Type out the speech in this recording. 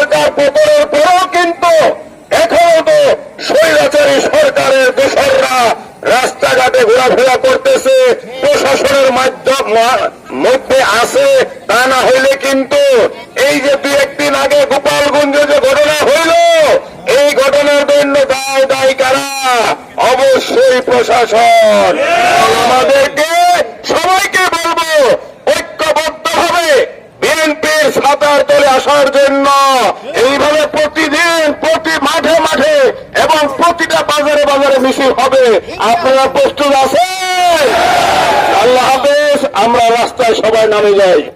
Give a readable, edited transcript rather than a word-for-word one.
সরকার পতনের পরও কিন্তু এখনো তো স্বৈরাচারী সরকারের দোসররা রাস্তাঘাটে ঘোরাফেরা করতেছে, প্রশাসনের মধ্যে আছে। তা না হইলে কিন্তু এই যে দু একদিন আগে গোপালগঞ্জে যে ঘটনা হইল, এই ঘটনার জন্য দায় কারা? অবশ্যই প্রশাসন। আমাদেরকে সবাইকে বলবো ঐক্যবদ্ধ হবে বিএনপির ছাতার তলে আসার জন্য। এইভাবে প্রতিদিন প্রতি মাঠে মাঠে এবং প্রতিটা বাজারে বাজারে মিছিল হবে। আপনারা প্রস্তুত আছেন? আল্লাহ হাফেজ। আমরা রাস্তায় সবাই নামে যাই।